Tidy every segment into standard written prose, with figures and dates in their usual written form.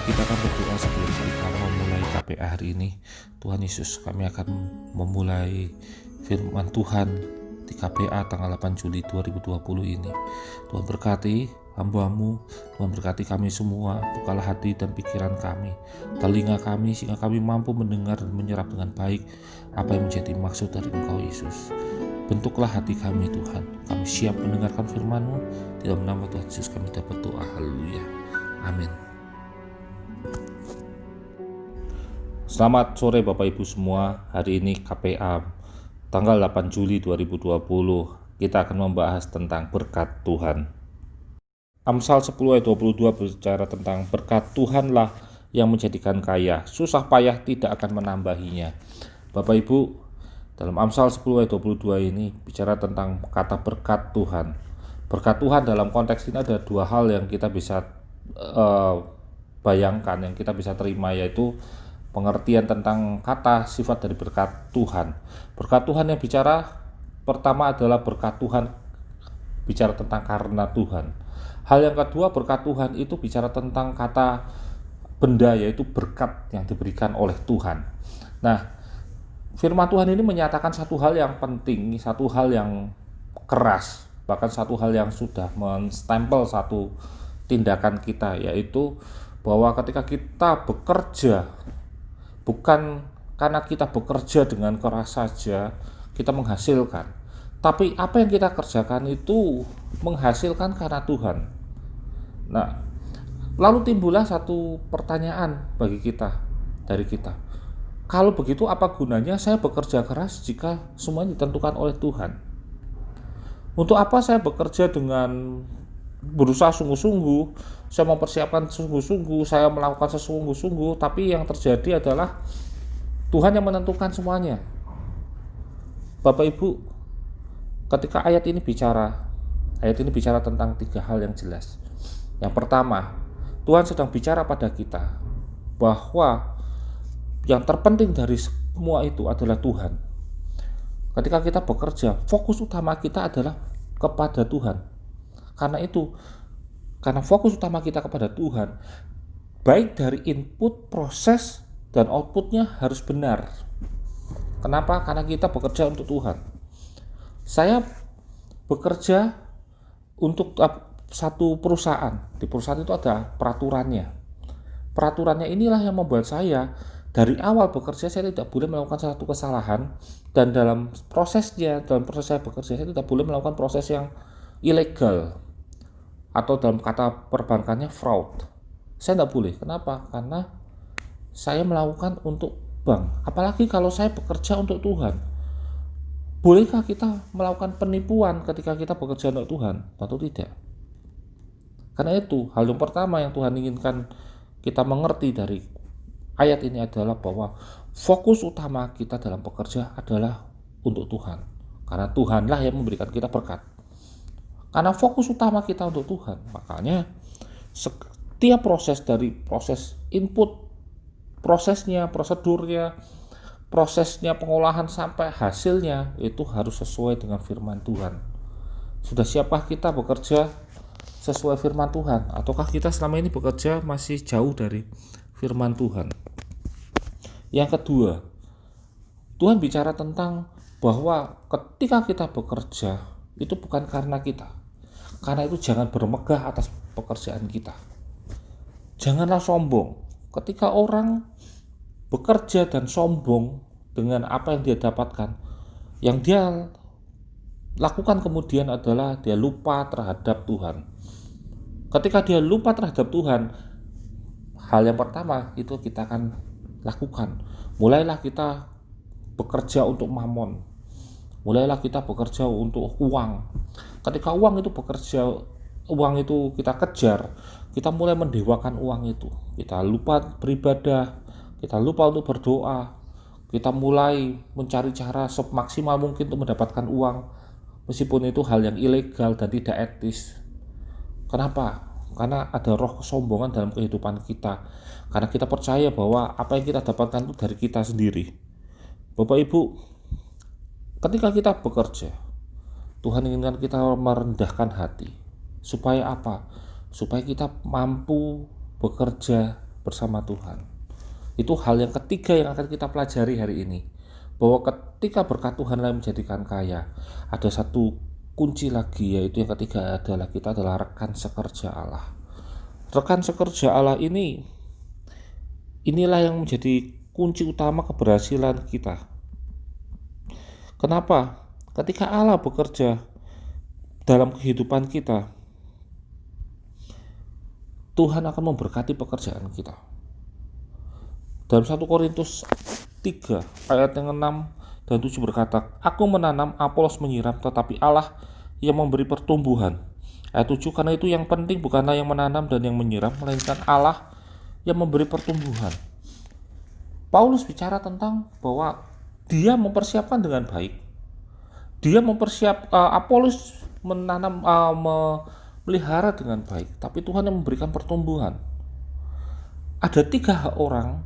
kita akan berdoa sebelum kita memulai KPA hari ini. Tuhan Yesus, kami akan memulai firman Tuhan di KPA tanggal 8 Juli 2020 ini. Tuhan berkati hamba-Mu, Tuhan berkati kami semua, bukalah hati dan pikiran kami, telinga kami, sehingga kami mampu mendengar dan menyerap dengan baik apa yang menjadi maksud dari Engkau Yesus. Bentuklah hati kami Tuhan, kami siap mendengarkan firman-Mu. Di dalam nama Tuhan Yesus kami dapat doa, haleluya, amin. Selamat sore Bapak Ibu semua. Hari ini KPA tanggal 8 Juli 2020. Kita akan membahas tentang berkat Tuhan. Amsal 10 ayat 22 berbicara tentang berkat Tuhanlah yang menjadikan kaya, susah payah tidak akan menambahinya. Bapak Ibu, dalam Amsal 10 ayat 22 ini bicara tentang kata berkat Tuhan. Berkat Tuhan dalam konteks ini ada dua hal yang kita bisa bayangkan, yang kita bisa terima, yaitu pengertian tentang kata sifat dari berkat Tuhan. Berkat Tuhan yang bicara pertama adalah berkat Tuhan bicara tentang karena Tuhan. Hal yang kedua, berkat Tuhan itu bicara tentang kata benda, yaitu berkat yang diberikan oleh Tuhan. Nah, firman Tuhan ini menyatakan satu hal yang penting, satu hal yang keras, bahkan satu hal yang sudah menstempel satu tindakan kita, yaitu bahwa ketika kita bekerja, bukan karena kita bekerja dengan keras saja kita menghasilkan, tapi apa yang kita kerjakan itu menghasilkan karena Tuhan. Nah, lalu timbullah satu pertanyaan bagi kita, dari kita. Kalau begitu apa gunanya saya bekerja keras jika semuanya ditentukan oleh Tuhan? Untuk apa saya bekerja dengan berusaha sungguh-sungguh, saya mempersiapkan sungguh-sungguh, saya melakukan sesungguh-sungguh, tapi yang terjadi adalah Tuhan yang menentukan semuanya. Bapak Ibu, ketika ayat ini bicara tentang tiga hal yang jelas. Yang pertama, Tuhan sedang bicara pada kita bahwa yang terpenting dari semua itu adalah Tuhan. Ketika kita bekerja, fokus utama kita adalah kepada Tuhan. Karena fokus utama kita kepada Tuhan, baik dari input, proses, dan outputnya harus benar. Kenapa? Karena kita bekerja untuk Tuhan. Saya bekerja untuk satu perusahaan. Di perusahaan itu ada peraturannya. Peraturannya inilah yang membuat saya dari awal bekerja saya tidak boleh melakukan satu kesalahan, dan dalam proses saya bekerja saya tidak boleh melakukan proses yang ilegal, atau dalam kata perbankannya fraud. Saya tidak boleh. Kenapa? Karena saya melakukan untuk bank. Apalagi kalau saya bekerja untuk Tuhan. Bolehkah kita melakukan penipuan ketika kita bekerja untuk Tuhan? Tentu tidak. Karena itu, hal yang pertama yang Tuhan inginkan kita mengerti dari ayat ini adalah bahwa fokus utama kita dalam bekerja adalah untuk Tuhan. Karena Tuhanlah yang memberikan kita berkat. Karena fokus utama kita untuk Tuhan, makanya setiap proses, dari proses input, prosesnya, prosedurnya, prosesnya pengolahan sampai hasilnya itu harus sesuai dengan firman Tuhan. Sudah siapkah kita bekerja sesuai firman Tuhan, ataukah kita selama ini bekerja masih jauh dari firman Tuhan? Yang kedua, Tuhan bicara tentang bahwa ketika kita bekerja itu bukan karena kita. Karena itu jangan bermegah atas pekerjaan kita. Janganlah sombong. Ketika orang bekerja dan sombong dengan apa yang dia dapatkan, yang dia lakukan kemudian adalah dia lupa terhadap Tuhan. Ketika dia lupa terhadap Tuhan, hal yang pertama itu kita akan lakukan. Mulailah kita bekerja untuk mamon. Mulailah kita bekerja untuk uang. Ketika uang itu kita kejar, kita mulai mendewakan uang itu. Kita lupa beribadah, kita lupa untuk berdoa, kita mulai mencari cara semaksimal mungkin untuk mendapatkan uang, meskipun itu hal yang ilegal dan tidak etis. Kenapa? Karena ada roh kesombongan dalam kehidupan kita. Karena kita percaya bahwa apa yang kita dapatkan itu dari kita sendiri. Bapak Ibu, ketika kita bekerja, Tuhan inginkan kita merendahkan hati. Supaya apa? Supaya kita mampu bekerja bersama Tuhan. Itu hal yang ketiga yang akan kita pelajari hari ini, bahwa ketika berkat Tuhan menjadikan kaya, ada satu kunci lagi, yaitu yang ketiga adalah kita adalah rekan sekerja Allah. Rekan sekerja Allah inilah yang menjadi kunci utama keberhasilan kita. Kenapa? Ketika Allah bekerja dalam kehidupan kita, Tuhan akan memberkati pekerjaan kita. Dalam 1 Korintus 3 ayat yang 6 dan 7 berkata, "Aku menanam, Apolos menyiram, tetapi Allah yang memberi pertumbuhan." Ayat 7, "Karena itu yang penting bukanlah yang menanam dan yang menyiram, melainkan Allah yang memberi pertumbuhan." Paulus bicara tentang bahwa dia mempersiapkan dengan baik. Dia Apolos menanam, memelihara dengan baik, tapi Tuhan yang memberikan pertumbuhan. Ada 3 orang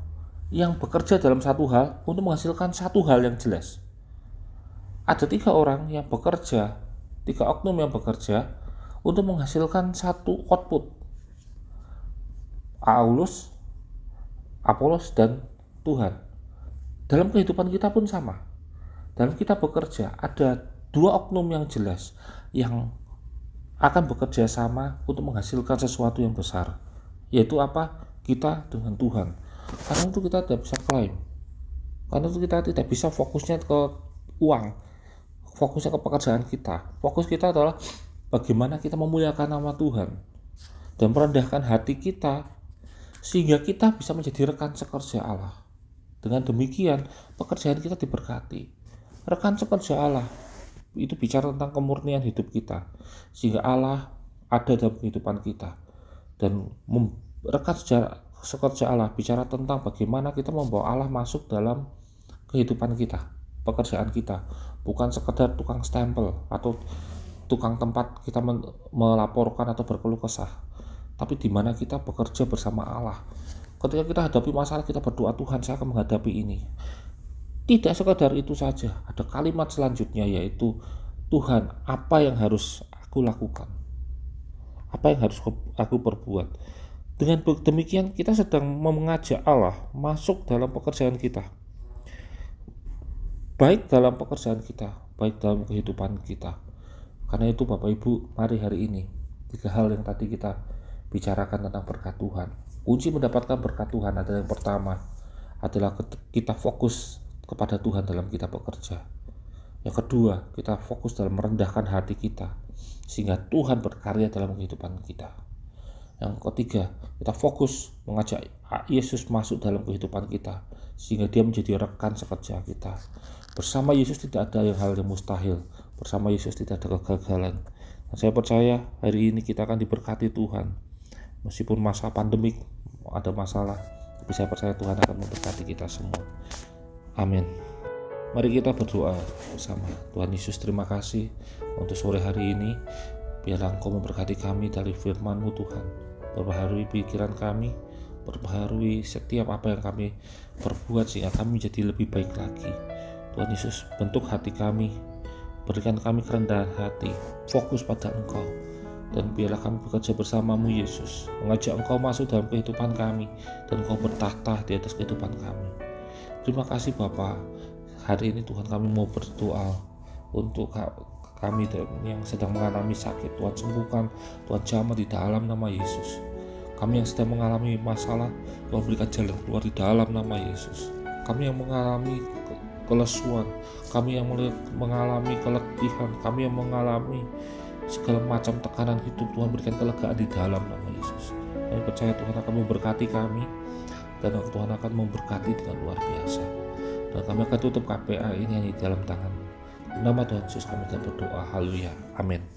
yang bekerja dalam satu hal untuk menghasilkan satu hal yang jelas. Ada 3 orang yang bekerja, 3 oknum yang bekerja untuk menghasilkan satu output. Apolos, dan Tuhan. Dalam kehidupan kita pun sama. Dalam kita bekerja, ada 2 oknum yang jelas yang akan bekerja sama untuk menghasilkan sesuatu yang besar, yaitu apa? Kita dengan Tuhan. Karena itu kita tidak bisa klaim, karena itu kita tidak bisa fokusnya ke uang, fokusnya ke pekerjaan kita. Fokus kita adalah bagaimana kita memuliakan nama Tuhan dan merendahkan hati kita, sehingga kita bisa menjadi rekan sekerja Allah. Dengan demikian pekerjaan kita diberkati. Rekan sekerja Allah itu bicara tentang kemurnian hidup kita, sehingga Allah ada dalam kehidupan kita. Dan rekan sekerja Allah bicara tentang bagaimana kita membawa Allah masuk dalam kehidupan kita, pekerjaan kita, bukan sekedar tukang stempel atau tukang tempat kita melaporkan atau berkeluh kesah, tapi di mana kita bekerja bersama Allah. Ketika kita hadapi masalah, kita berdoa, "Tuhan, saya akan menghadapi ini." Tidak sekedar itu saja, ada kalimat selanjutnya, yaitu, "Tuhan, apa yang harus aku lakukan? Apa yang harus aku perbuat?" Dengan demikian kita sedang mengajak Allah masuk dalam pekerjaan kita, baik dalam pekerjaan kita, baik dalam kehidupan kita. Karena itu Bapak Ibu, mari hari ini 3 hal yang tadi kita bicarakan tentang berkat Tuhan. Kunci mendapatkan berkat Tuhan adalah yang pertama adalah kita fokus kepada Tuhan dalam kita bekerja. Yang kedua, kita fokus dalam merendahkan hati kita sehingga Tuhan berkarya dalam kehidupan kita. Yang ketiga, kita fokus mengajak Yesus masuk dalam kehidupan kita sehingga dia menjadi rekan sekerja kita. Bersama Yesus tidak ada hal yang mustahil. Bersama Yesus tidak ada kegagalan. Dan saya percaya hari ini kita akan diberkati Tuhan. Meskipun masa pandemik ada masalah, tapi saya percaya Tuhan akan memberkati kita semua. Amin. Mari kita berdoa bersama. Tuhan Yesus, terima kasih untuk sore hari ini. Biarlah Engkau memberkati kami dari firman-Mu Tuhan. Perbaharui pikiran kami, perbaharui setiap apa yang kami perbuat sehingga kami menjadi lebih baik lagi. Tuhan Yesus, bentuk hati kami, berikan kami kerendahan hati, fokus pada Engkau. Dan biarlah kami bekerja bersama-Mu Yesus, mengajak Engkau masuk dalam kehidupan kami dan Engkau bertahta di atas kehidupan kami. Terima kasih Bapa. Hari ini Tuhan kami mau berdoa untuk kami yang sedang mengalami sakit. Tuhan sembuhkan, Tuhan jamah di dalam nama Yesus. Kami yang sedang mengalami masalah, Tuhan berikan jalan keluar di dalam nama Yesus. Kami yang mengalami kelesuan, kami yang mengalami keletihan, kami yang mengalami segala macam tekanan hidup, Tuhan berikan kelegaan di dalam nama Yesus. Kami percaya Tuhan akan memberkati kami dan Tuhan akan memberkati dengan luar biasa. Dan kami akan tutup KPA ini di dalam tangan. Nama Tuhan Yesus kami berdoa. Haleluya. Amin.